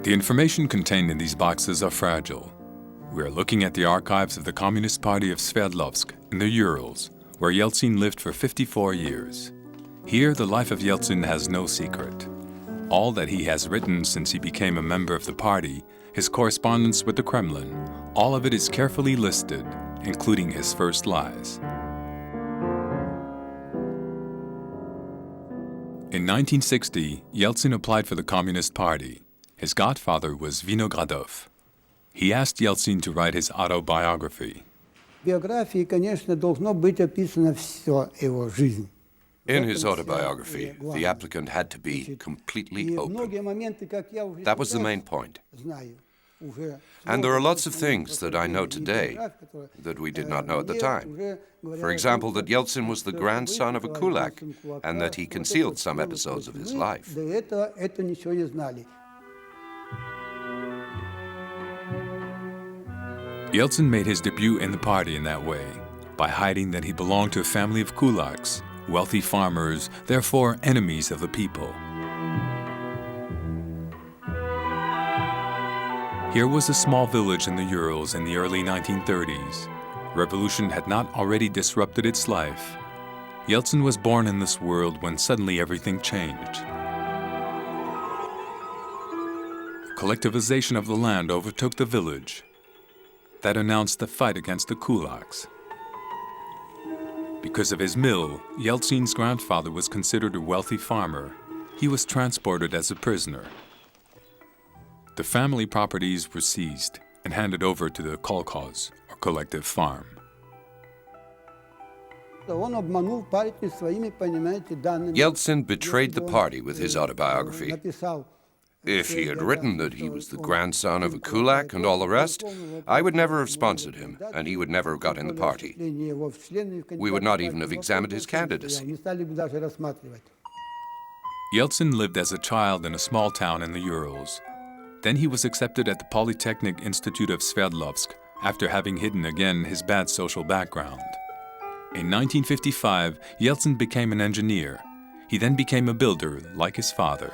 The information contained in these boxes are fragile. We are looking at the archives of the Communist Party of Sverdlovsk in the Urals, where Yeltsin lived for 54 years. Here, the life of Yeltsin has no secret. All that he has written since he became a member of the party, his correspondence with the Kremlin, all of it is carefully listed, including his first lies. In 1960, Yeltsin applied for the Communist Party. His godfather was Vinogradov. He asked Yeltsin to write his autobiography. In his autobiography, the applicant had to be completely open. That was the main point. And there are lots of things that I know today that we did not know at the time. For example, that Yeltsin was the grandson of a kulak and that he concealed some episodes of his life. Yeltsin made his debut in the party in that way, by hiding that he belonged to a family of kulaks, wealthy farmers, therefore enemies of the people. Here was a small village in the Urals in the early 1930s. Revolution had not already disrupted its life. Yeltsin was born in this world when suddenly everything changed. The collectivization of the land overtook the village. That announced the fight against the kulaks. Because of his mill, Yeltsin's grandfather was considered a wealthy farmer. He was transported as a prisoner. The family properties were seized and handed over to the kolkhoz, or collective farm. Yeltsin betrayed the party with his autobiography. If he had written that he was the grandson of a kulak and all the rest, I would never have sponsored him, and he would never have got in the party. We would not even have examined his candidacy. Yeltsin lived as a child in a small town in the Urals. Then he was accepted at the Polytechnic Institute of Sverdlovsk after having hidden again his bad social background. In 1955, Yeltsin became an engineer. He then became a builder, like his father.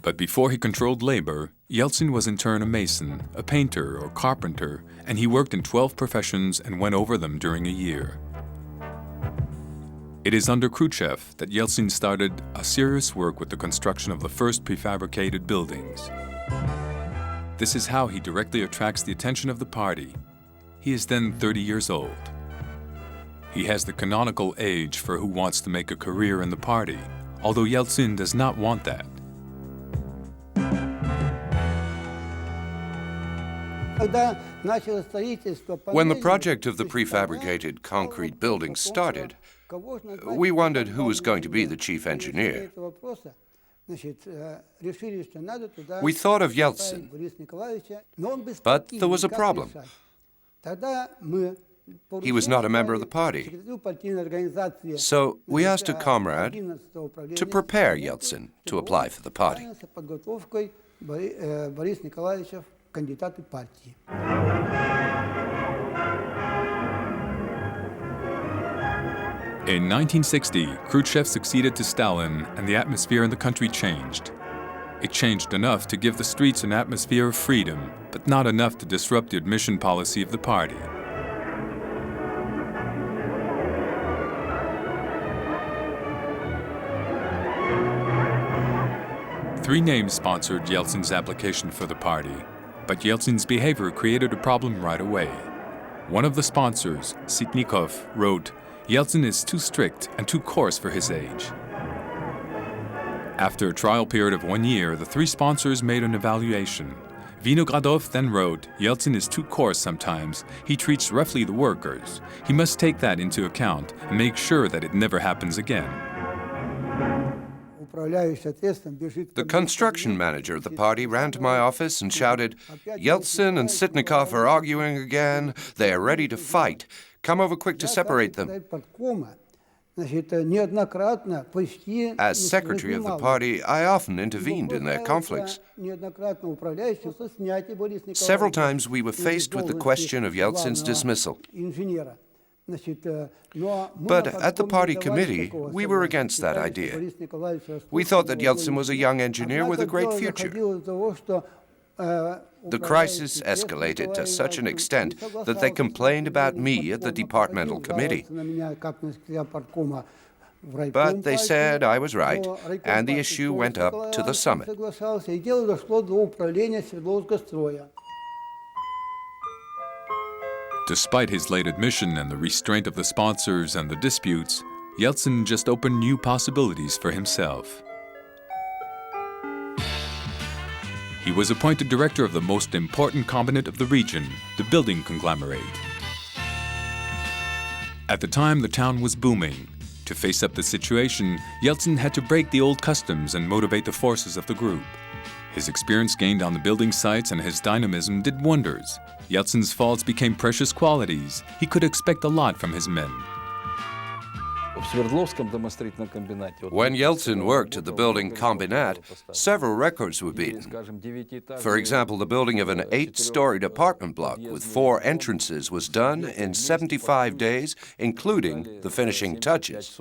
But before he controlled labor, Yeltsin was in turn a mason, a painter or carpenter, and he worked in 12 professions and went over them during a year. It is under Khrushchev that Yeltsin started a serious work with the construction of the first prefabricated buildings. This is how he directly attracts the attention of the party. He is then 30 years old. He has the canonical age for who wants to make a career in the party, although Yeltsin does not want that. When the project of the prefabricated concrete building started, we wondered who was going to be the chief engineer. We thought of Yeltsin, but there was a problem. He was not a member of the party. So we asked a comrade to prepare Yeltsin to apply for the party. In 1960, Khrushchev succeeded to Stalin and the atmosphere in the country changed. It changed enough to give the streets an atmosphere of freedom, but not enough to disrupt the admission policy of the party. Three names sponsored Yeltsin's application for the party, but Yeltsin's behavior created a problem right away. One of the sponsors, Sitnikov, wrote, "Yeltsin is too strict and too coarse for his age." After a trial period of 1 year, the three sponsors made an evaluation. Vinogradov then wrote, "Yeltsin is too coarse sometimes. He treats roughly the workers. He must take that into account and make sure that it never happens again." The construction manager of the party ran to my office and shouted, "Yeltsin and Sitnikov are arguing again. They are ready to fight. Come over quick to separate them." As secretary of the party, I often intervened in their conflicts. Several times we were faced with the question of Yeltsin's dismissal. But at the party committee, we were against that idea. We thought that Yeltsin was a young engineer with a great future. The crisis escalated to such an extent that they complained about me at the departmental committee. But they said I was right, and the issue went up to the summit. Despite his late admission and the restraint of the sponsors and the disputes, Yeltsin just opened new possibilities for himself. He was appointed director of the most important combinate of the region, the building conglomerate. At the time, the town was booming. To face up the situation, Yeltsin had to break the old customs and motivate the forces of the group. His experience gained on the building sites and his dynamism did wonders. Yeltsin's faults became precious qualities. He could expect a lot from his men. When Yeltsin worked at the building combinat, several records were beaten. For example, the building of an 8-storied apartment block with 4 entrances was done in 75 days, including the finishing touches.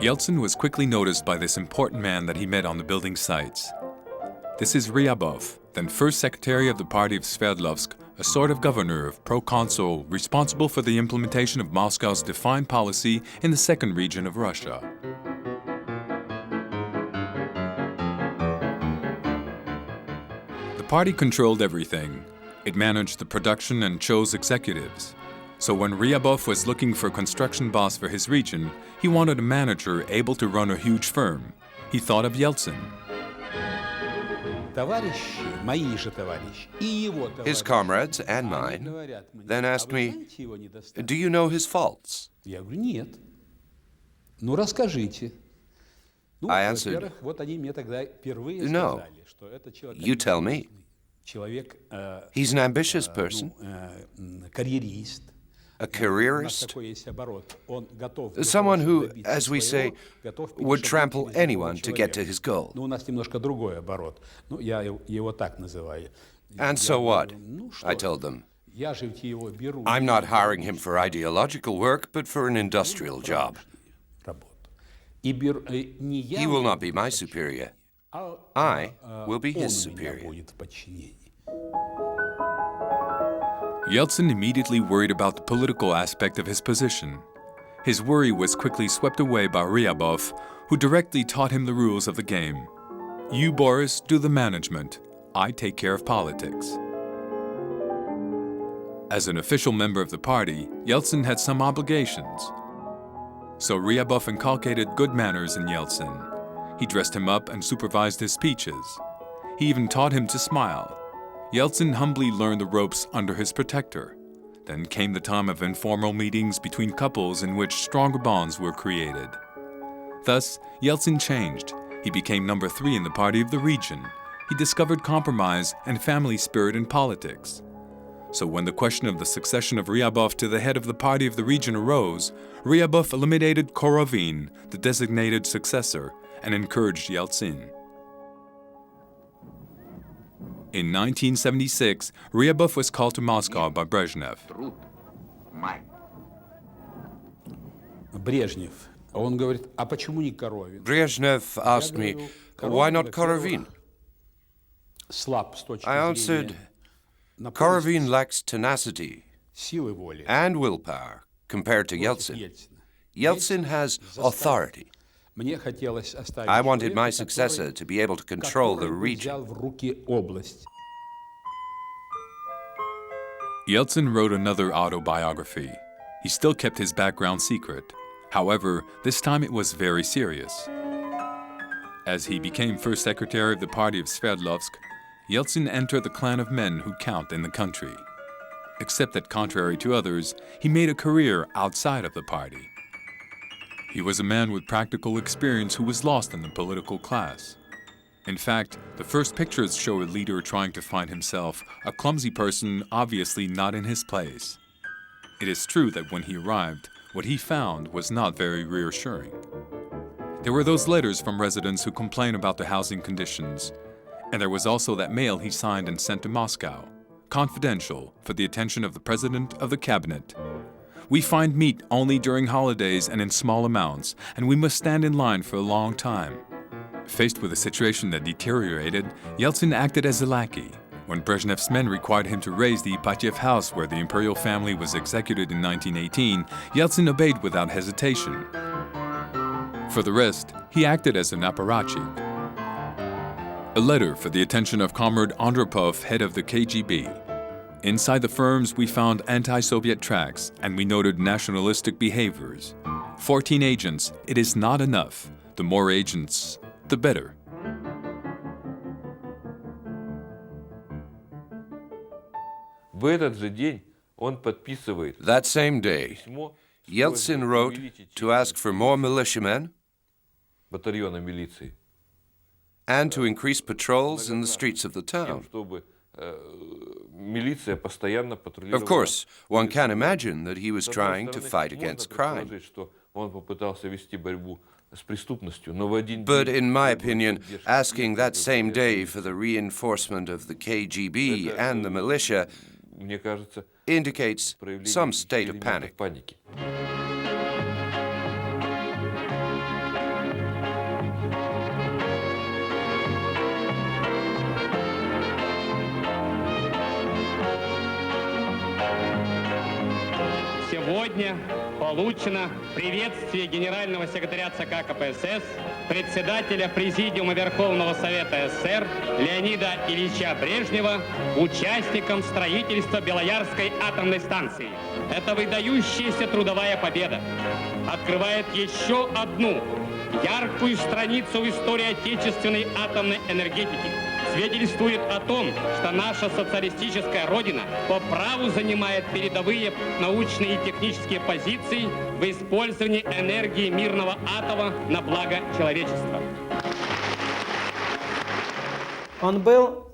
Yeltsin was quickly noticed by this important man that he met on the building sites. This is Ryabov, then first secretary of the party of Sverdlovsk, a sort of governor of proconsul responsible for the implementation of Moscow's defined policy in the second region of Russia. The party controlled everything. It managed the production and chose executives. So when Ryabov was looking for a construction boss for his region, he wanted a manager able to run a huge firm. He thought of Yeltsin. His comrades and mine then asked me, "Do you know his faults?" I answered, "No, you tell me." He's an ambitious person, a careerist, someone who, as we say, would trample anyone to get to his goal. And so what? I told them. I'm not hiring him for ideological work, but for an industrial job. He will not be my superior. I will be his superior. Yeltsin immediately worried about the political aspect of his position. His worry was quickly swept away by Ryabov, who directly taught him the rules of the game. You, Boris, do the management. I take care of politics. As an official member of the party, Yeltsin had some obligations. So Ryabov inculcated good manners in Yeltsin. He dressed him up and supervised his speeches. He even taught him to smile. Yeltsin humbly learned the ropes under his protector. Then came the time of informal meetings between couples in which stronger bonds were created. Thus, Yeltsin changed. He became number 3 in the party of the region. He discovered compromise and family spirit in politics. So when the question of the succession of Ryabov to the head of the party of the region arose, Ryabov eliminated Korovin, the designated successor, and encouraged Yeltsin. In 1976, Ryabov was called to Moscow by Brezhnev. Brezhnev asked me, "Why not Korovin?" I answered, "Korovin lacks tenacity and willpower compared to Yeltsin. Yeltsin has authority. I wanted my successor to be able to control the region." Yeltsin wrote another autobiography. He still kept his background secret. However, this time it was very serious. As he became first secretary of the party of Sverdlovsk, Yeltsin entered the clan of men who count in the country. Except that, contrary to others, he made a career outside of the party. He was a man with practical experience who was lost in the political class. In fact, the first pictures show a leader trying to find himself, a clumsy person obviously not in his place. It is true that when he arrived, what he found was not very reassuring. There were those letters from residents who complained about the housing conditions, and there was also that mail he signed and sent to Moscow. confidential, for the attention of the President of the Cabinet. We find meat only during holidays and in small amounts, and we must stand in line for a long time. Faced with a situation that deteriorated, Yeltsin acted as a lackey. When Brezhnev's men required him to raise the Ipatiev house where the imperial family was executed in 1918, Yeltsin obeyed without hesitation. For the rest, he acted as an apparatchik. A letter for the attention of Comrade Andropov, head of the KGB. Inside the firms, we found anti-Soviet tracts, and we noted nationalistic behaviors. 14 agents, it is not enough. The more agents, the better. That same day, Yeltsin wrote to ask for more militiamen and to increase patrols in the streets of the town. Of course, one can imagine that he was trying to fight against crime. But in my opinion, asking that same day for the reinforcement of the KGB and the militia indicates some state of panic. Сегодня получено приветствие генерального секретаря ЦК КПСС, председателя Президиума Верховного Совета СССР Леонида Ильича Брежнева участникам строительства Белоярской атомной станции. Эта выдающаяся трудовая победа открывает еще одну яркую страницу в истории отечественной атомной энергетики. Свидетельствует о том, что наша социалистическая Родина по праву занимает передовые научные и технические позиции в использовании энергии мирного атома на благо человечества. Он был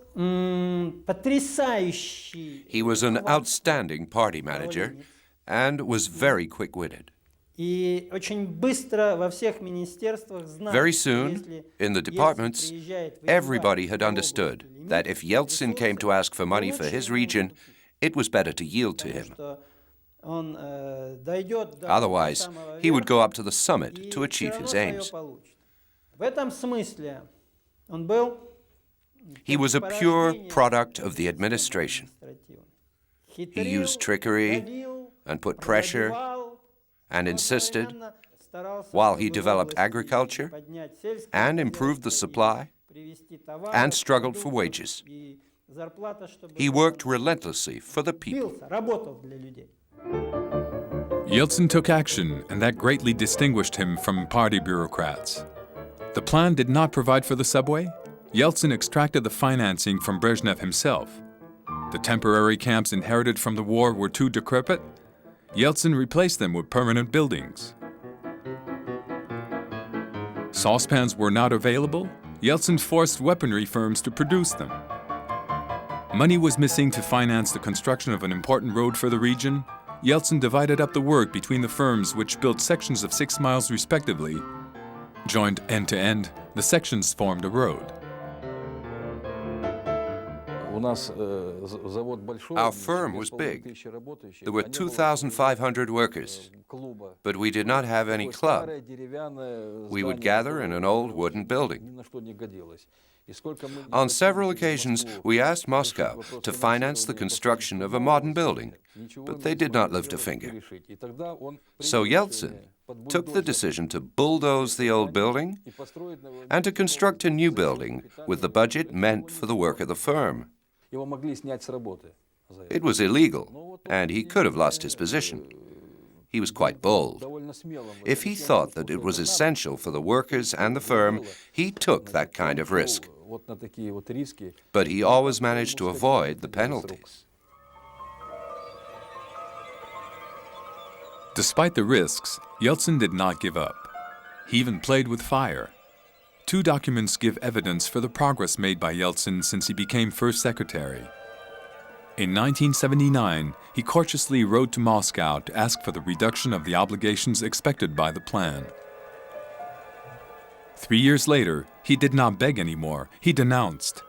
потрясающий. He was an outstanding party manager and was very quick-witted. И очень быстро во всех министерствах знали, Very soon, in the departments, everybody had understood that if Yeltsin came to ask for money for his region, it was better to yield to him. Otherwise, he would go up to the summit to achieve his aims. He was a pure product of the administration. He used trickery and put pressure and insisted, while he developed agriculture and improved the supply and struggled for wages. He worked relentlessly for the people. Yeltsin took action, and that greatly distinguished him from party bureaucrats. The plan did not provide for the subway. Yeltsin extracted the financing from Brezhnev himself. The temporary camps inherited from the war were too decrepit. Yeltsin replaced them with permanent buildings. Saucepans were not available. Yeltsin forced weaponry firms to produce them. Money was missing to finance the construction of an important road for the region. Yeltsin divided up the work between the firms which built sections of 6 miles respectively. Joined end to end, the sections formed a road. Our firm was big. There were 2,500 workers, but we did not have any club. We would gather in an old wooden building. On several occasions, we asked Moscow to finance the construction of a modern building, but they did not lift a finger. So Yeltsin took the decision to bulldoze the old building and to construct a new building with the budget meant for the work of the firm. It was illegal, and he could have lost his position. He was quite bold. If he thought that it was essential for the workers and the firm, he took that kind of risk. But he always managed to avoid the penalties. Despite the risks, Yeltsin did not give up. He even played with fire. 2 documents give evidence for the progress made by Yeltsin since he became first secretary. In 1979, he courteously wrote to Moscow to ask for the reduction of the obligations expected by the plan. 3 years later, he did not beg anymore, he denounced.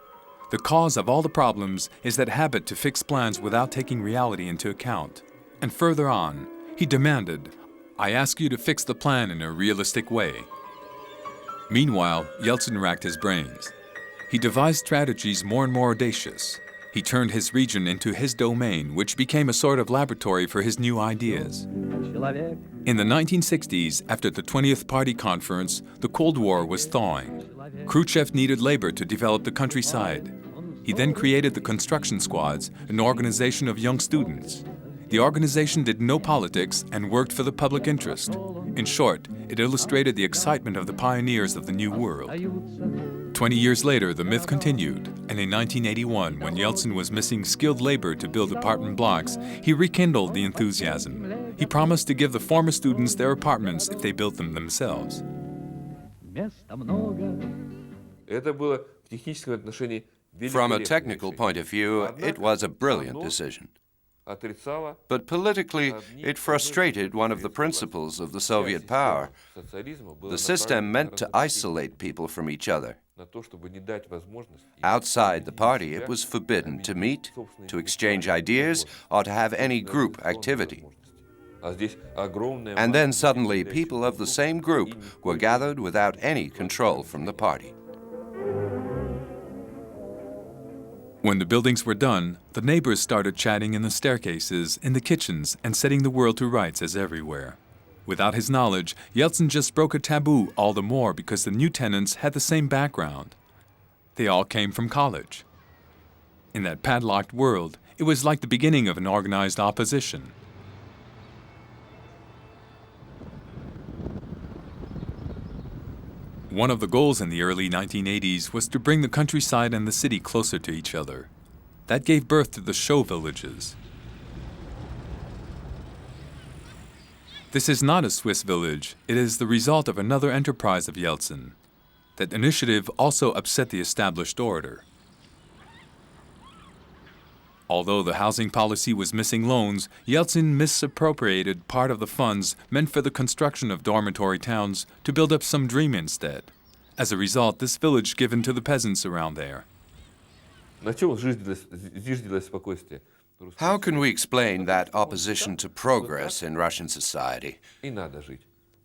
The cause of all the problems is that habit to fix plans without taking reality into account. And further on, he demanded, "I ask you to fix the plan in a realistic way." Meanwhile, Yeltsin racked his brains. He devised strategies more and more audacious. He turned his region into his domain, which became a sort of laboratory for his new ideas. In the 1960s, after the 20th Party Conference, the Cold War was thawing. Khrushchev needed labor to develop the countryside. He then created the construction squads, an organization of young students. The organization did no politics and worked for the public interest. In short, it illustrated the excitement of the pioneers of the New World. 20 years later, the myth continued, and in 1981, when Yeltsin was missing skilled labor to build apartment blocks, he rekindled the enthusiasm. He promised to give the former students their apartments if they built them themselves. From a technical point of view, it was a brilliant decision. But politically, it frustrated one of the principles of the Soviet power. The system meant to isolate people from each other. Outside the party, it was forbidden to meet, to exchange ideas, or to have any group activity. And then suddenly, people of the same group were gathered without any control from the party. When the buildings were done, the neighbors started chatting in the staircases, in the kitchens, and setting the world to rights as everywhere. Without his knowledge, Yeltsin just broke a taboo all the more because the new tenants had the same background. They all came from college. In that padlocked world, it was like the beginning of an organized opposition. One of the goals in the early 1980s was to bring the countryside and the city closer to each other. That gave birth to the show villages. This is not a Swiss village, it is the result of another enterprise of Yeltsin. That initiative also upset the established order. Although the housing policy was missing loans, Yeltsin misappropriated part of the funds meant for the construction of dormitory towns to build up some dream instead. As a result, this village given to the peasants around there. How can we explain that opposition to progress in Russian society?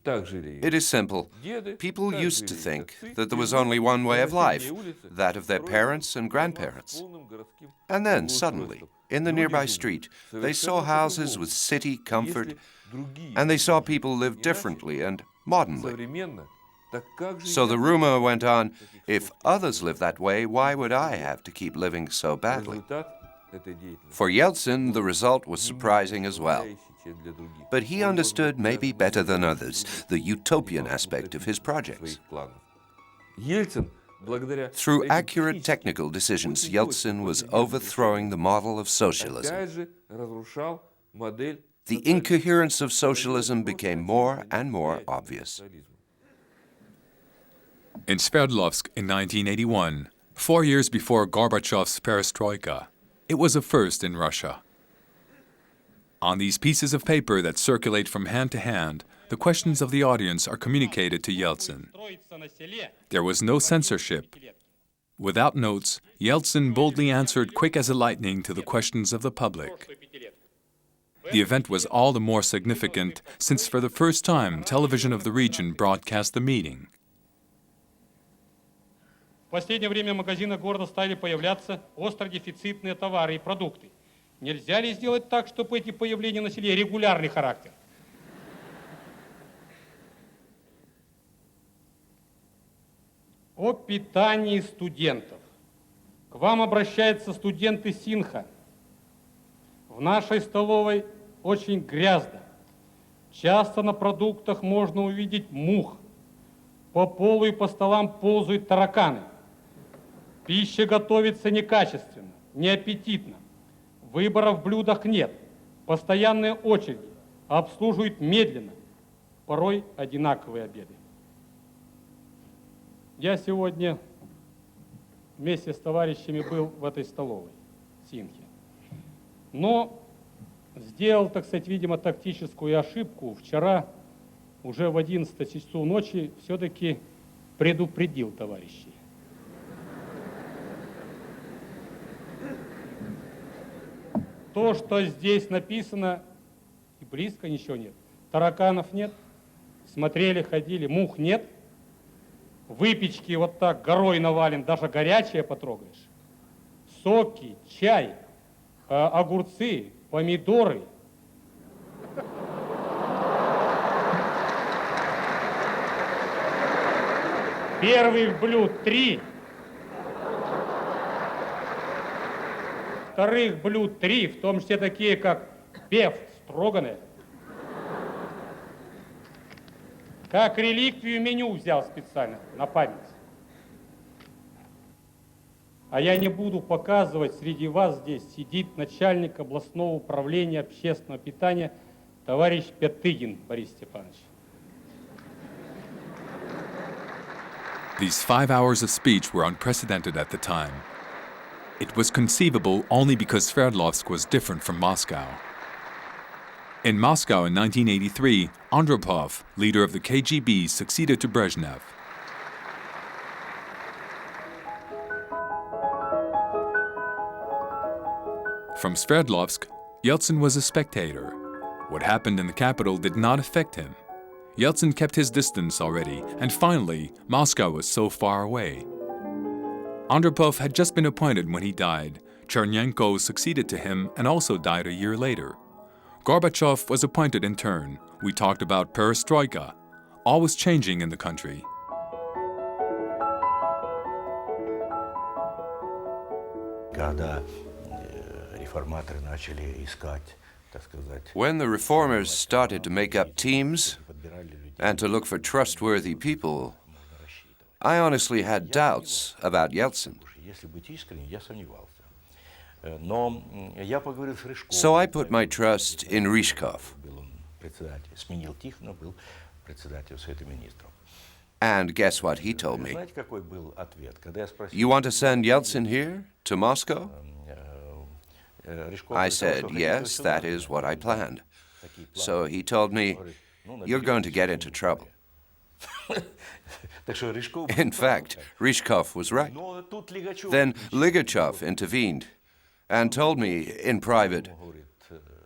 It is simple. People used to think that there was only one way of life, that of their parents and grandparents. And then, suddenly, in the nearby street, they saw houses with city comfort, and they saw people live differently and modernly. So the rumor went on, if others live that way, why would I have to keep living so badly? For Yeltsin, the result was surprising as well. But he understood maybe better than others the utopian aspect of his projects. Through accurate technical decisions, Yeltsin was overthrowing the model of socialism. The incoherence of socialism became more and more obvious. In Sverdlovsk in 1981, 4 years before Gorbachev's perestroika, it was a first in Russia. On these pieces of paper that circulate from hand to hand, the questions of the audience are communicated to Yeltsin. There was no censorship. Without notes, Yeltsin boldly answered quick as a lightning to the questions of the public. The event was all the more significant since for the first time television of the region broadcast the meeting. В последнее время в магазинах города стали появляться остро дефицитные товары и продукты. Нельзя ли сделать так, чтобы эти появления носили регулярный характер? О питании студентов. К вам обращаются студенты Синха. В нашей столовой очень грязно. Часто на продуктах можно увидеть мух. По полу и по столам ползают тараканы. Пища готовится некачественно, неаппетитно. Выбора в блюдах нет. Постоянные очереди. Обслуживают медленно. Порой одинаковые обеды. Я сегодня вместе с товарищами был в этой столовой, в Синхе. Но сделал, так сказать, видимо, тактическую ошибку. Вчера уже в 11 часу ночи все-таки предупредил товарищей. То, что здесь написано, и близко ничего нет. Тараканов нет, смотрели, ходили, мух нет. Выпечки вот так горой навален, даже горячее потрогаешь. Соки, чай, огурцы, помидоры. Первых блюд 3. Вторых блюд 3, в том числе такие, как беф строганое. Как реликвию меню взял специально, на память. А я не буду показывать, среди вас здесь сидит начальник областного управления общественного питания товарищ Пятыгин Борис Степанович. These 5 hours of speech were unprecedented at the time. It was conceivable only because Sverdlovsk was different from Moscow. In Moscow in 1983, Andropov, leader of the KGB, succeeded to Brezhnev. From Sverdlovsk, Yeltsin was a spectator. What happened in the capital did not affect him. Yeltsin kept his distance already, and finally, Moscow was so far away. Andropov had just been appointed when he died. Chernenko succeeded to him and also died a year later. Gorbachev was appointed in turn. We talked about perestroika. All was changing in the country. When the reformers started to make up teams and to look for trustworthy people, I honestly had doubts about Yeltsin. So I put my trust in Ryzhkov. And guess what he told me? You want to send Yeltsin here, to Moscow? I said, yes, that is what I planned. So he told me, you're going to get into trouble. In fact, Ryzhkov was right. Then Ligachev intervened and told me in private,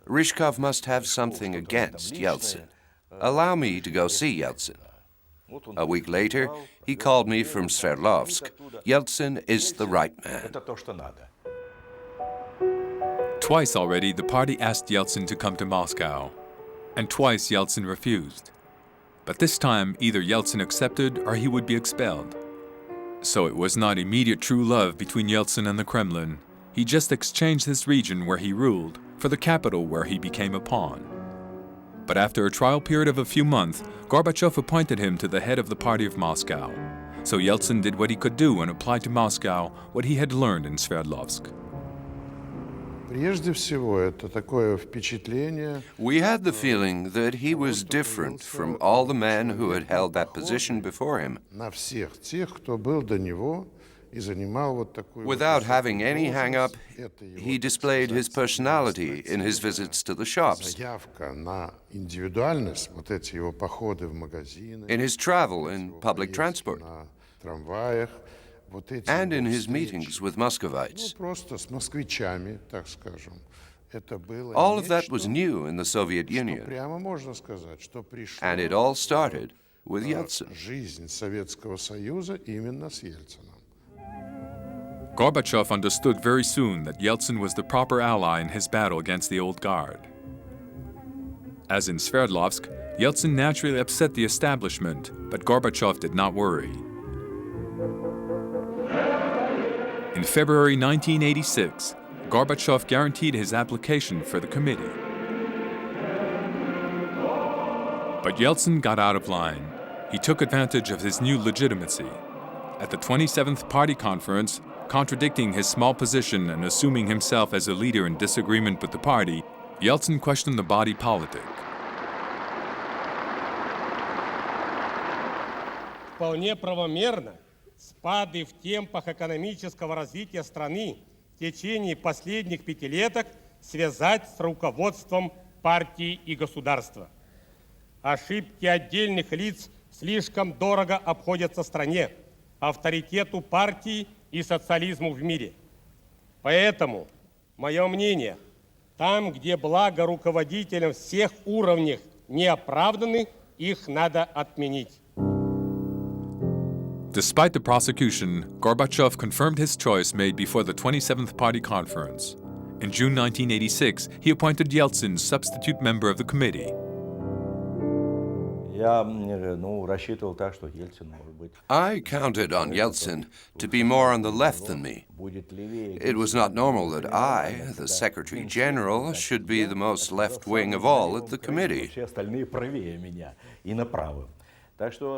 Ryzhkov must have something against Yeltsin. Allow me to go see Yeltsin. A week later, he called me from Sverdlovsk. Yeltsin is the right man. Twice already, the party asked Yeltsin to come to Moscow, and twice Yeltsin refused. But this time, either Yeltsin accepted or he would be expelled. So it was not immediate true love between Yeltsin and the Kremlin. He just exchanged his region where he ruled for the capital where he became a pawn. But after a trial period of a few months, Gorbachev appointed him to the head of the party of Moscow. So Yeltsin did what he could do and applied to Moscow what he had learned in Sverdlovsk. We had the feeling that he was different from all the men who had held that position before him. Without having any hang-up, he displayed his personality in his visits to the shops, in his travel in public transport, and in his meetings with Muscovites. All of that was new in the Soviet Union, and it all started with Yeltsin. Gorbachev understood very soon that Yeltsin was the proper ally in his battle against the old guard. As in Sverdlovsk, Yeltsin naturally upset the establishment, but Gorbachev did not worry. In February 1986, Gorbachev guaranteed his application for the committee. But Yeltsin got out of line. He took advantage of his new legitimacy. At the 27th Party Conference, contradicting his small position and assuming himself as a leader in disagreement with the party, Yeltsin questioned the body politic. Вполне правомерно спады в темпах экономического развития страны в течение последних пятилеток связать с руководством партии и государства. Ошибки отдельных лиц слишком дорого обходятся стране, авторитету партии и социализму в мире. Поэтому, мое мнение, Там, где благо руководителям всех уровней не оправданы, их надо отменить. Despite the prosecution, Gorbachev confirmed his choice made before the 27th Party Conference. In June 1986, he appointed Yeltsin substitute member of the committee. I counted on Yeltsin to be more on the left than me. It was not normal that I, the Secretary General, should be the most left-wing of all at the committee.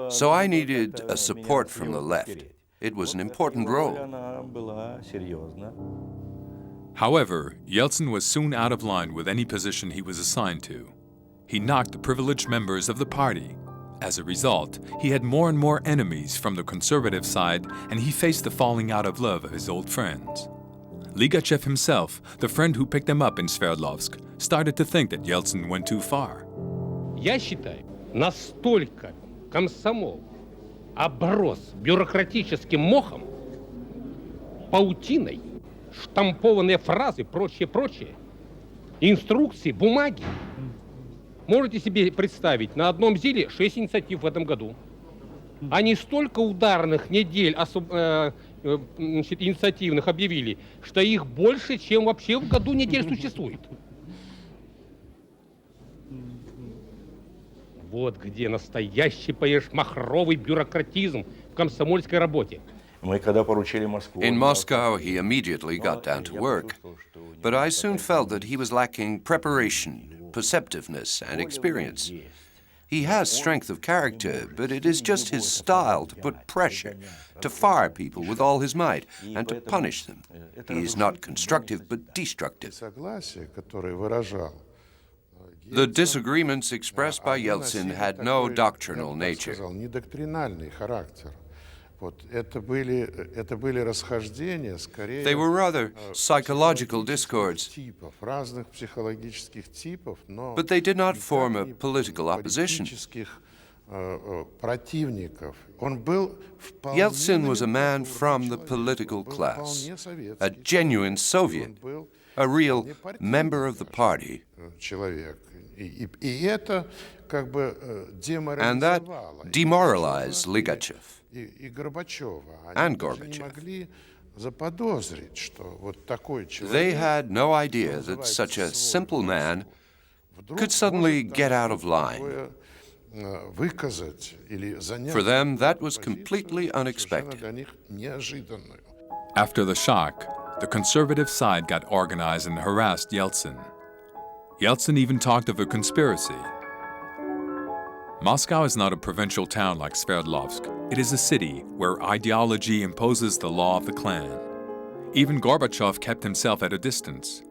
So I needed a support from the left. It was an important role. However, Yeltsin was soon out of line with any position he was assigned to. He knocked the privileged members of the party. As a result, he had more and more enemies from the conservative side, and he faced the falling out of love of his old friends. Leconte himself, the friend who picked him up in Sverdlovsk, started to think that Yeltsin went too far. Я считаю, настолько комсомол оброс бюрократическим мохом, паутиной, штампованные фразы, прочее, инструкции, бумаги. Можете себе представить, на одном ЗИЛе 6 инициатив в этом году. Они столько ударных недель инициативных объявили, что их больше, чем вообще в году недель существует. Вот где настоящий, понимаешь, махровый бюрократизм в комсомольской работе. In Moscow, he immediately got down to work. But I soon felt that he was lacking preparation, perceptiveness, and experience. He has strength of character, but it is just his style to put pressure, to fire people with all his might, and to punish them. He is not constructive, but destructive. The disagreements expressed by Yeltsin had no doctrinal nature. They were rather psychological discords, but they did not form a political opposition. Yeltsin was a man from the political class, a genuine Soviet, a real member of the party. And that demoralized Leconte and Gorbachev. They had no idea that such a simple man could suddenly get out of line. For them, that was completely unexpected. After the shock, the conservative side got organized and harassed Yeltsin. Yeltsin even talked of a conspiracy. Moscow is not a provincial town like Sverdlovsk. It is a city where ideology imposes the law of the clan. Even Gorbachev kept himself at a distance.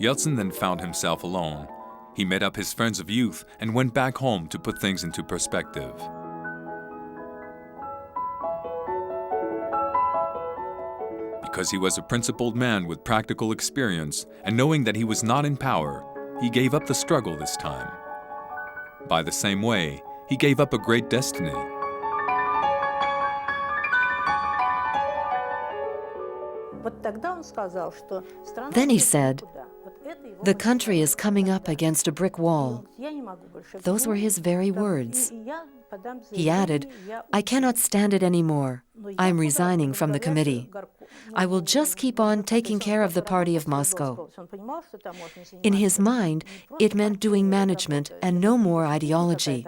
Yeltsin then found himself alone. He met up his friends of youth and went back home to put things into perspective. Because he was a principled man with practical experience, and knowing that he was not in power, he gave up the struggle this time. By the same way, he gave up a great destiny. Then he said, "The country is coming up against a brick wall." Those were his very words. He added, "I cannot stand it anymore. I am resigning from the committee. I will just keep on taking care of the party of Moscow." In his mind, it meant doing management and no more ideology.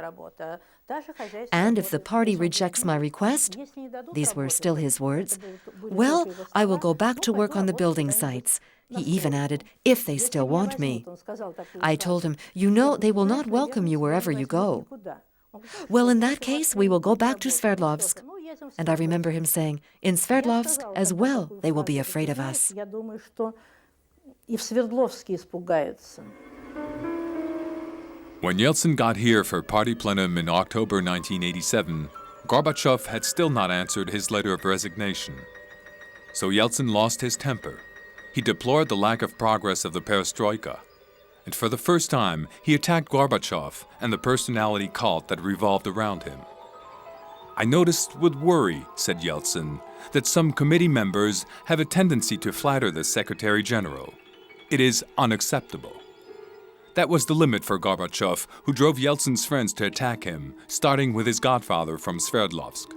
And if the party rejects my request, these were still his words, well, I will go back to work on the building sites. He even added, if they still want me. I told him, you know, they will not welcome you wherever you go. Well, in that case, we will go back to Sverdlovsk. And I remember him saying, in Sverdlovsk as well, they will be afraid of us. When Yeltsin got here for party plenum in October 1987, Gorbachev had still not answered his letter of resignation. So Yeltsin lost his temper. He deplored the lack of progress of the perestroika. And for the first time, he attacked Gorbachev and the personality cult that revolved around him. I noticed with worry, said Yeltsin, that some committee members have a tendency to flatter the Secretary General. It is unacceptable. That was the limit for Gorbachev, who drove Yeltsin's friends to attack him, starting with his godfather from Sverdlovsk.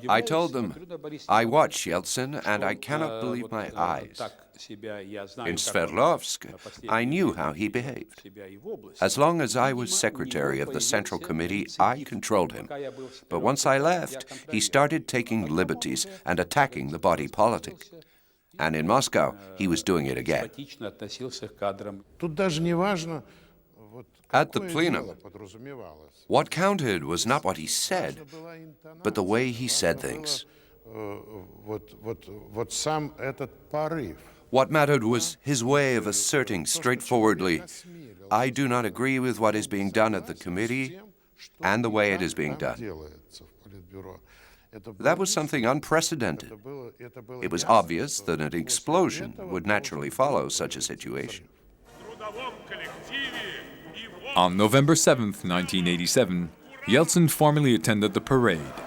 I told them, I watch Yeltsin and I cannot believe my eyes. In Sverdlovsk, I knew how he behaved. As long as I was secretary of the Central Committee, I controlled him. But once I left, he started taking liberties and attacking the body politic. And in Moscow, he was doing it again. At the plenum, what counted was not what he said, but the way he said things. What mattered was his way of asserting straightforwardly, I do not agree with what is being done at the committee and the way it is being done. That was something unprecedented. It was obvious that an explosion would naturally follow such a situation. On November 7th, 1987, Yeltsin formally attended the parade.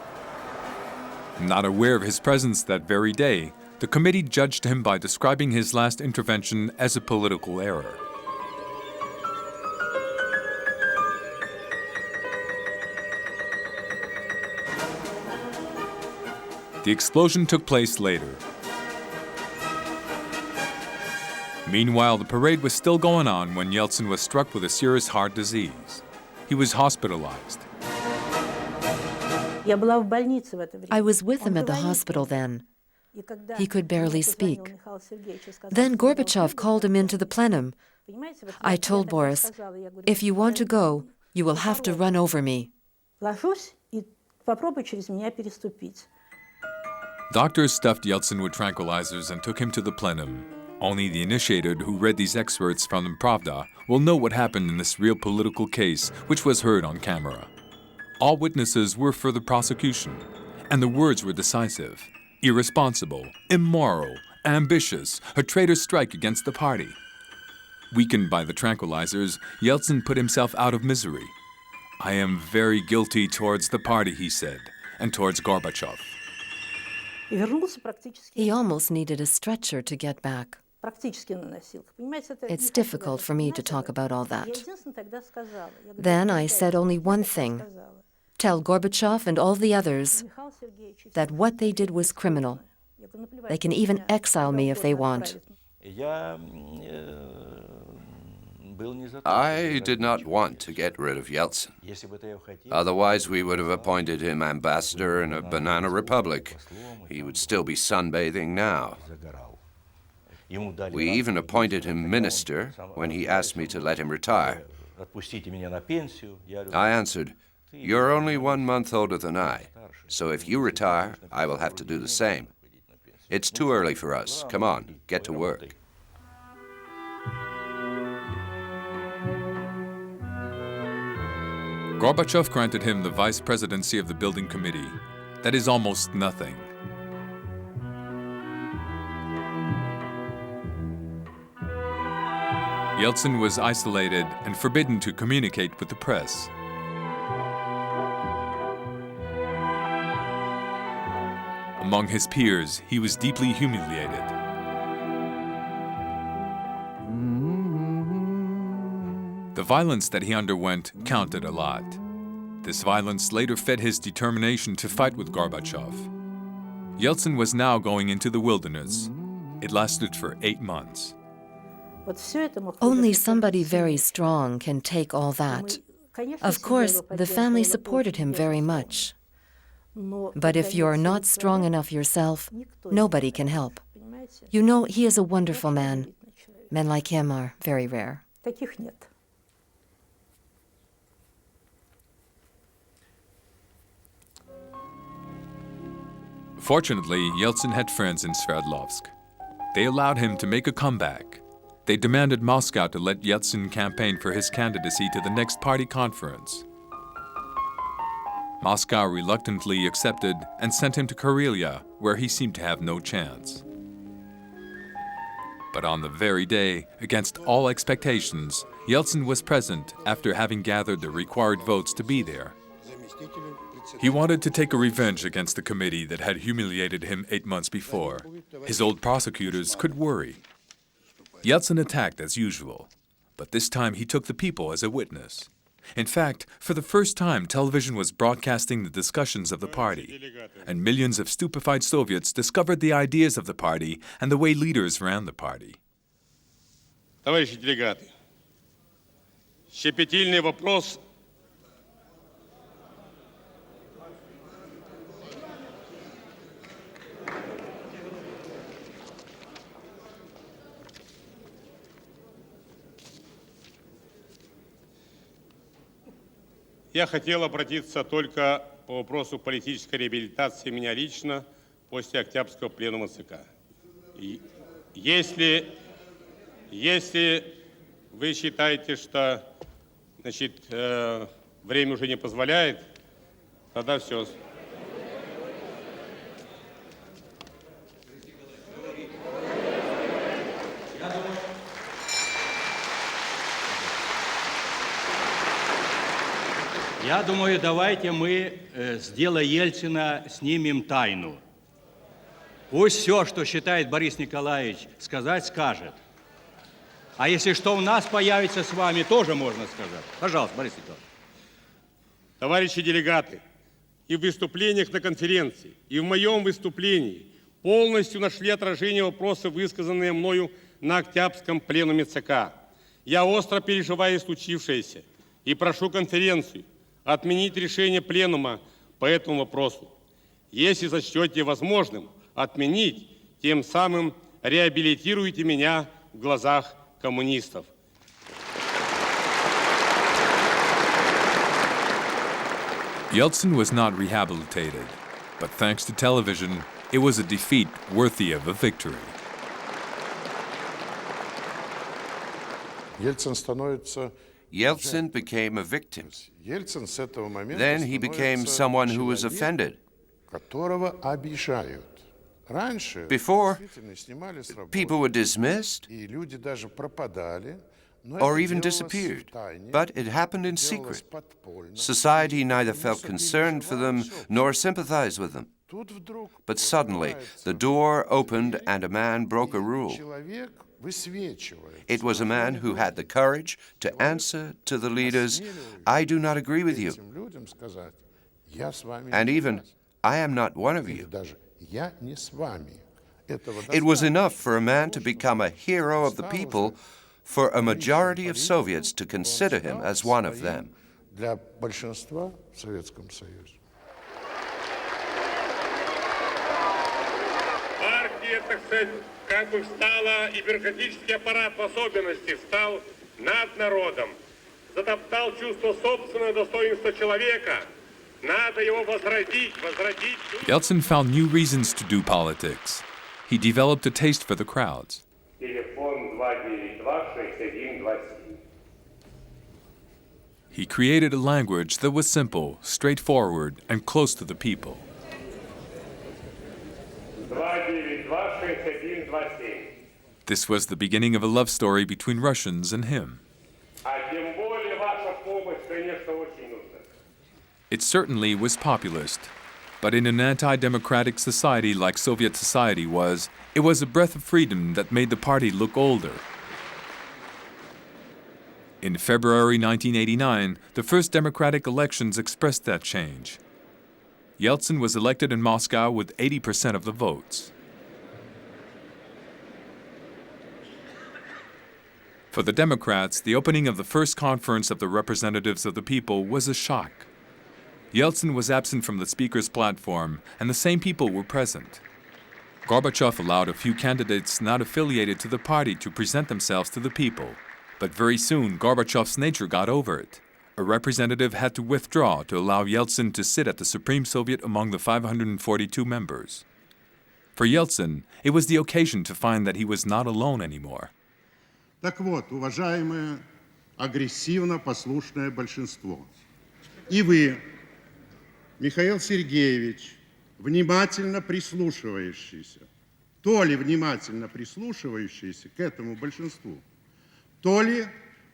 Not aware of his presence that very day, the committee judged him by describing his last intervention as a political error. The explosion took place later. Meanwhile, the parade was still going on when Yeltsin was struck with a serious heart disease. He was hospitalized. I was with him at the hospital then. He could barely speak. Then Gorbachev called him into the plenum. I told Boris, if you want to go, you will have to run over me. Doctors stuffed Yeltsin with tranquilizers and took him to the plenum. Only the initiated who read these excerpts from the Pravda will know what happened in this real political case, which was heard on camera. All witnesses were for the prosecution, and the words were decisive. Irresponsible, immoral, ambitious, a traitor's strike against the party. Weakened by the tranquilizers, Yeltsin put himself out of misery. I am very guilty towards the party, he said, and towards Gorbachev. He almost needed a stretcher to get back. It's difficult for me to talk about all that. Then I said only one thing. Tell Gorbachev and all the others that what they did was criminal. They can even exile me if they want. I did not want to get rid of Yeltsin. Otherwise, we would have appointed him ambassador in a banana republic. He would still be sunbathing now. We even appointed him minister when he asked me to let him retire. I answered, you're only 1 month older than I, so if you retire, I will have to do the same. It's too early for us. Come on, get to work. Gorbachev granted him the vice presidency of the building committee. That is almost nothing. Yeltsin was isolated and forbidden to communicate with the press. Among his peers, he was deeply humiliated. The violence that he underwent counted a lot. This violence later fed his determination to fight with Gorbachev. Yeltsin was now going into the wilderness. It lasted for 8 months. Only somebody very strong can take all that. Of course, the family supported him very much. But if you're not strong enough yourself, nobody can help. You know, he is a wonderful man. Men like him are very rare. Fortunately, Yeltsin had friends in Sverdlovsk. They allowed him to make a comeback. They demanded Moscow to let Yeltsin campaign for his candidacy to the next party conference. Moscow reluctantly accepted and sent him to Karelia, where he seemed to have no chance. But on the very day, against all expectations, Yeltsin was present after having gathered the required votes to be there. He wanted to take a revenge against the committee that had humiliated him 8 months before. His old prosecutors could worry. Yeltsin attacked as usual. But this time he took the people as a witness. In fact, for the first time, television was broadcasting the discussions of the party, and millions of stupefied Soviets discovered the ideas of the party and the way leaders ran the party. Товарищи делегаты, щепетильный вопрос. Я хотел обратиться только по вопросу политической реабилитации меня лично после Октябрьского пленума ЦК. Если вы считаете, что время уже не позволяет, тогда все. Я думаю, давайте мы с дела Ельцина снимем тайну. Пусть все, что считает Борис Николаевич сказать, скажет. А если что у нас появится с вами, тоже можно сказать. Пожалуйста, Борис Николаевич. Товарищи делегаты, и в выступлениях на конференции, и в моем выступлении полностью нашли отражение вопросы, высказанные мною на Октябрьском пленуме ЦК. Я остро переживаю случившееся и прошу конференцию отменить решение пленума по этому вопросу. Если сочтете возможным отменить, тем самым реабилитируйте меня в глазах коммунистов. Yeltsin was not rehabilitated, but thanks to television, it was a defeat worthy of a victory. Yeltsin became a victim. Then he became someone who was offended. Before, people were dismissed or even disappeared, but it happened in secret. Society neither felt concerned for them nor sympathized with them. But suddenly, the door opened and a man broke a rule. It was a man who had the courage to answer to the leaders, "I do not agree with you." And even, "I am not one of you." It was enough for a man to become a hero of the people, for a majority of Soviets to consider him as one of them. Партия, так сказать, как бы встала, и бюрократический аппарат в особенности встал над народом, затоптал чувство собственного достоинства человека. Надо его возродить. Yeltsin found new reasons to do politics. He developed a taste for the crowds. He created a language that was simple, straightforward, and close to the people. This was the beginning of a love story between Russians and him. It certainly was populist, but in an anti-democratic society like Soviet society was, it was a breath of freedom that made the party look older. In February 1989, the first democratic elections expressed that change. Yeltsin was elected in Moscow with 80% of the votes. For the Democrats, the opening of the first conference of the representatives of the people was a shock. Yeltsin was absent from the speaker's platform, and the same people were present. Gorbachev allowed a few candidates not affiliated to the party to present themselves to the people. But very soon, Gorbachev's nature got over it. A representative had to withdraw to allow Yeltsin to sit at the Supreme Soviet among the 542 members. For Yeltsin, it was the occasion to find that he was not alone anymore. Так вот, уважаемое агрессивно-послушное большинство, и вы, Михаил Сергеевич, внимательно прислушивающийся, то ли внимательно прислушивающийся к этому большинству, то ли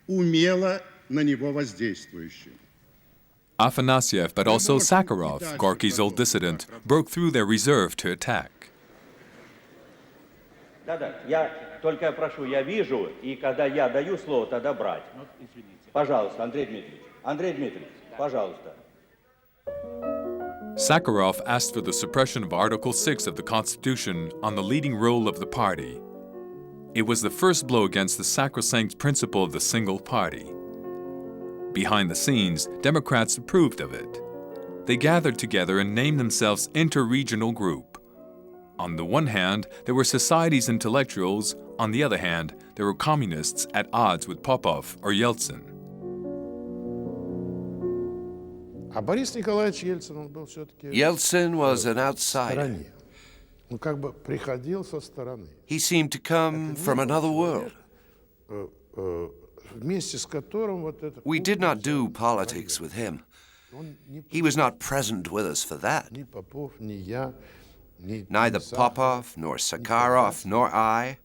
умело на него воздействующий. Afanasyev, but also Sakharov, Gorky's old dissident, broke through their reserve to attack. Да-да, я только прошу, я вижу, и когда я даю слово, тогда брать. Пожалуйста, Андрей Дмитриевич. Андрей Дмитриевич, пожалуйста. Sakharov asked for the suppression of Article 6 of the Constitution on the leading role of the party. It was the first blow against the sacrosanct principle of the single party. Behind the scenes, Democrats approved of it. They gathered together and named themselves Interregional Group. On the one hand, there were society's intellectuals. On the other hand, there were communists at odds with Popov or Yeltsin. Yeltsin was an outsider. He seemed to come from another world. We did not do politics with him. He was not present with us for that. Neither Popov, nor Sakharov, nor I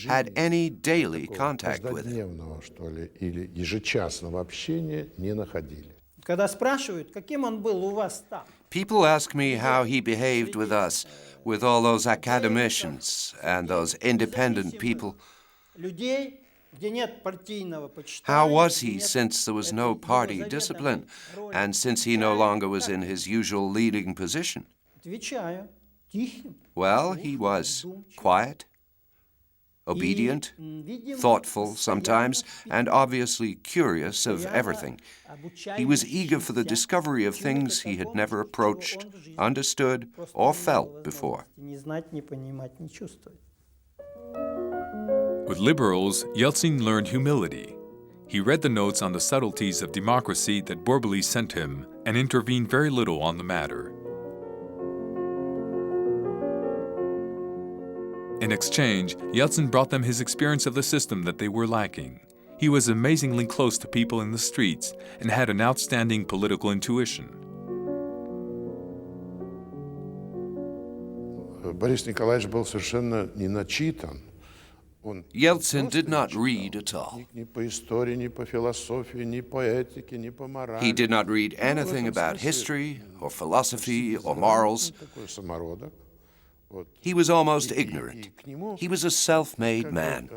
had any daily contact with him. People ask me how he behaved with us, with all those academicians and those independent people. How was he since there was no party discipline and since he no longer was in his usual leading position? Well, he was quiet, obedient, thoughtful sometimes, and obviously curious of everything. He was eager for the discovery of things he had never approached, understood, or felt before. With liberals, Yeltsin learned humility. He read the notes on the subtleties of democracy that Borbeli sent him and intervened very little on the matter. In exchange, Yeltsin brought them his experience of the system that they were lacking. He was amazingly close to people in the streets and had an outstanding political intuition. Yeltsin did not read at all. He did not read anything about history or philosophy or morals. He was almost ignorant. He was a self-made man.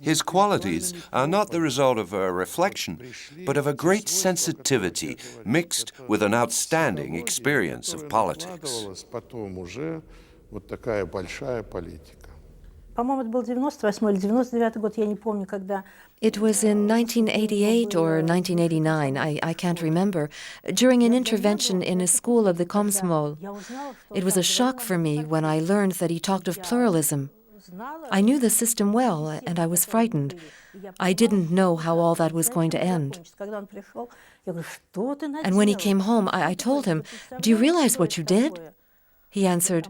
His qualities are not the result of a reflection, but of a great sensitivity mixed with an outstanding experience of politics. It was in 1988 or 1989, I can't remember, during an intervention in a school of the Komsomol. It was a shock for me when I learned that he talked of pluralism. I knew the system well, and I was frightened. I didn't know how all that was going to end. And when he came home, I told him, "Do you realize what you did?" He answered,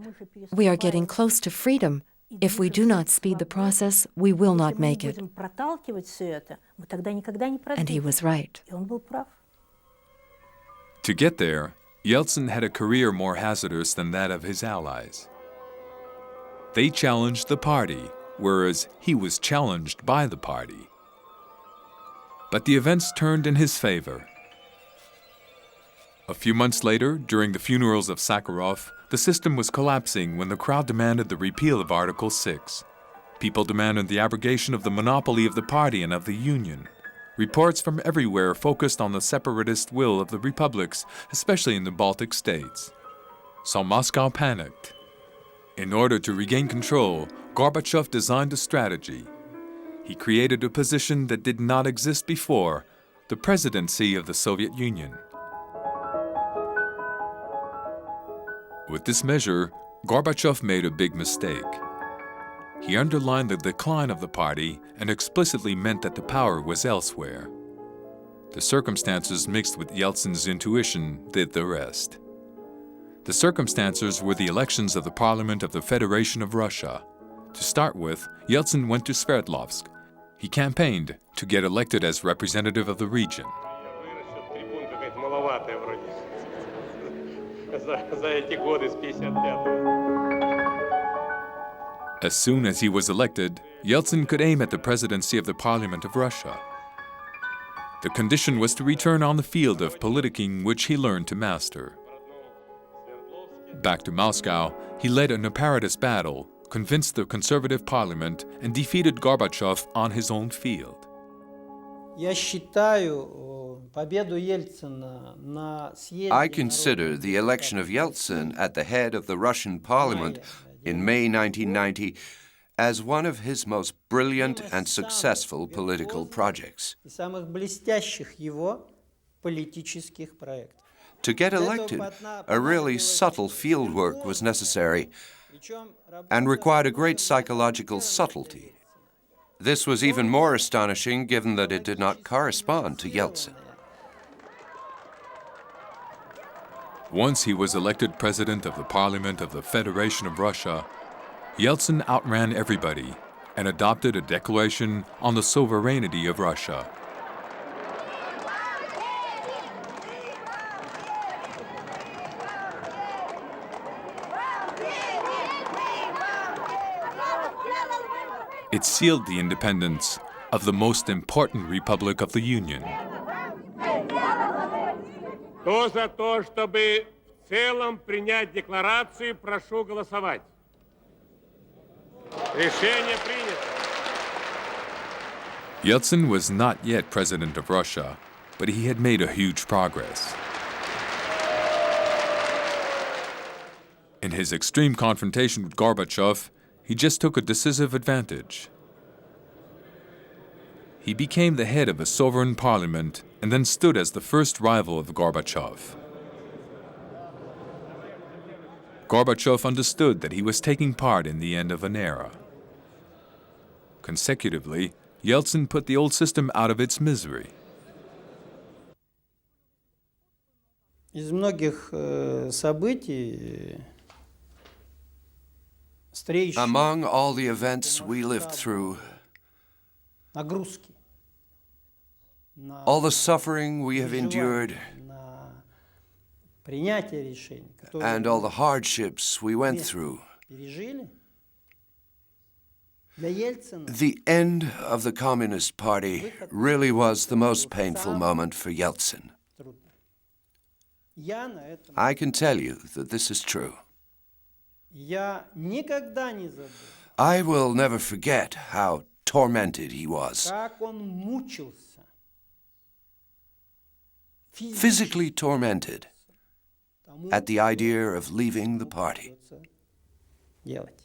"We are getting close to freedom. If we do not speed the process, we will not make it." And he was right. To get there, Yeltsin had a career more hazardous than that of his allies. They challenged the party, whereas he was challenged by the party. But the events turned in his favor. A few months later, during the funerals of Sakharov, the system was collapsing when the crowd demanded the repeal of Article 6. People demanded the abrogation of the monopoly of the party and of the Union. Reports from everywhere focused on the separatist will of the republics, especially in the Baltic states. So Moscow panicked. In order to regain control, Gorbachev designed a strategy. He created a position that did not exist before, the presidency of the Soviet Union. With this measure, Gorbachev made a big mistake. He underlined the decline of the party and explicitly meant that the power was elsewhere. The circumstances mixed with Yeltsin's intuition did the rest. The circumstances were the elections of the Parliament of the Federation of Russia. To start with, Yeltsin went to Sverdlovsk. He campaigned to get elected as representative of the region. As soon as he was elected, Yeltsin could aim at the presidency of the Parliament of Russia. The condition was to return on the field of politicking which he learned to master. Back to Moscow, he led an apparatus battle, convinced the conservative parliament and defeated Gorbachev on his own field. Я считаю победу Ельцина на съезде I consider the election of Yeltsin at the head of the Russian parliament in May 1990 as one of his most brilliant and successful political projects. и самых блестящих его политических проектов. To get elected, a really subtle fieldwork was necessary and required a great psychological subtlety. This was even more astonishing given that it did not correspond to Yeltsin. Once he was elected president of the Parliament of the Federation of Russia, Yeltsin outran everybody and adopted a declaration on the sovereignty of Russia. It sealed the independence of the most important republic of the Union. Кто за то, чтобы в целом принять декларацию, прошу голосовать. Решение принято. Yeltsin was not yet president of Russia, but he had made a huge progress. In his extreme confrontation with Gorbachev, he just took a decisive advantage. He became the head of a sovereign parliament and then stood as the first rival of Gorbachev. Gorbachev understood that he was taking part in the end of an era. Consecutively, Yeltsin put the old system out of its misery. Из многих событий Among all the events we lived through, нагрузки all the suffering we have endured, на принятие решений, and all the hardships we went through, пережили, для Ельцина the end of the Communist Party really was the most painful moment for Yeltsin. трудно. Я на этом, I can tell you that this is true. я никогда не забуду, I will never forget how tormented he was, как он мучился, physically tormented at the idea of leaving the party. делать.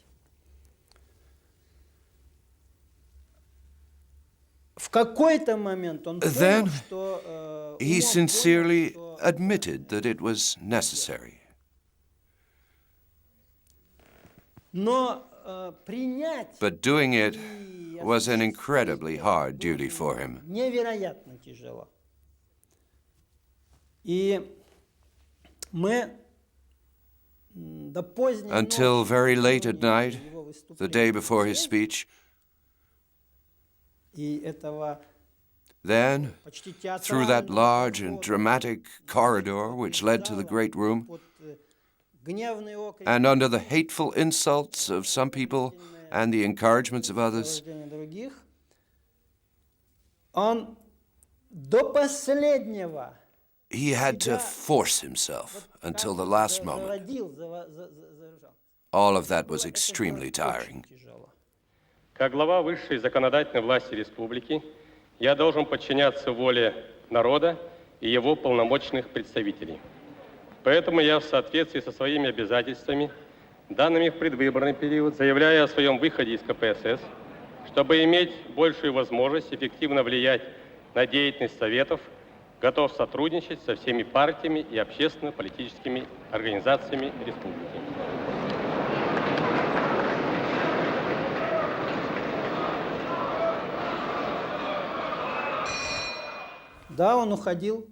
В какой-то момент он понял, Then что he sincerely admitted that it was necessary. но принять But doing it was an incredibly hard duty for him. невероятно тяжело. И мы до поздней Until ночи very late at night, его the выступления day before his speech, и этого then, почти through that театрального large and прохода dramatic corridor which led to the great room, под гневные окрики and under the hateful insults of some people and the encouragements of others, сопровождения других, он до последнего he had to force himself until the last moment. заводил, All of that was extremely tiring. тяжело. Как глава высшей законодательной власти республики, я должен подчиняться воле народа и его полномочных представителей. Поэтому я в соответствии со своими обязательствами, данными в предвыборный период, заявляю о своем выходе из КПСС, чтобы иметь большую возможность эффективно влиять на деятельность Советов, готов сотрудничать со всеми партиями и общественно-политическими организациями республики. Да, он уходил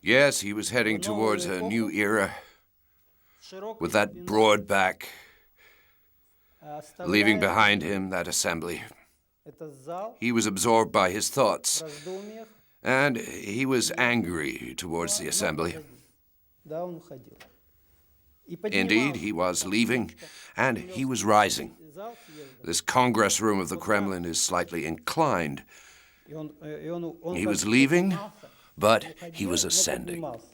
Yes, he was heading towards a new era with that broad back, leaving behind him that assembly. этот зал He was absorbed by his thoughts, в раздумьях. and he was angry towards the assembly. Да, он уходил. И Indeed, поднимался. he was leaving, and he was rising. Зал съезда. This Congress room of the Kremlin is slightly inclined. И он He как was leaving, поднимался, but уходил, he was но ascending. поднимался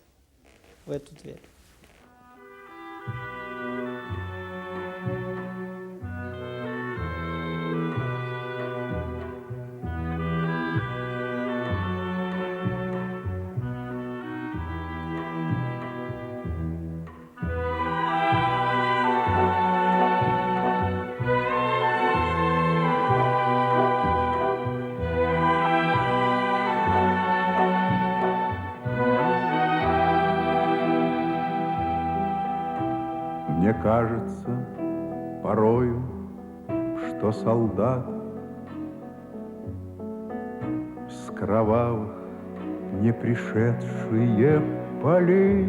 в эту дверь. кажется порою, что солдат с кровавых не пришедшие полей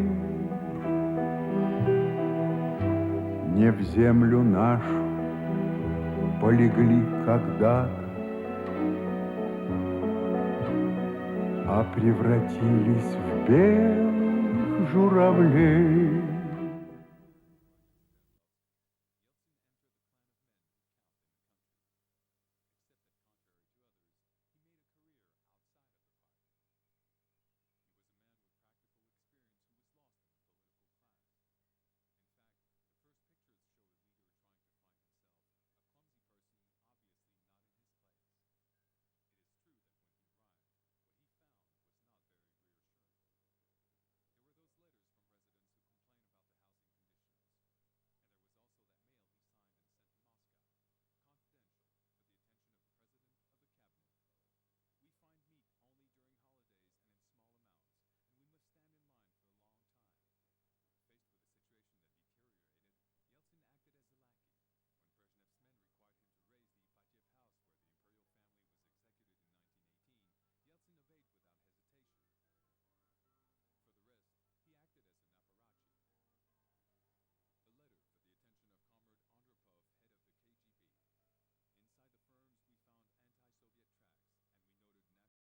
не в землю нашу полегли когда-то, а превратились в белых журавлей.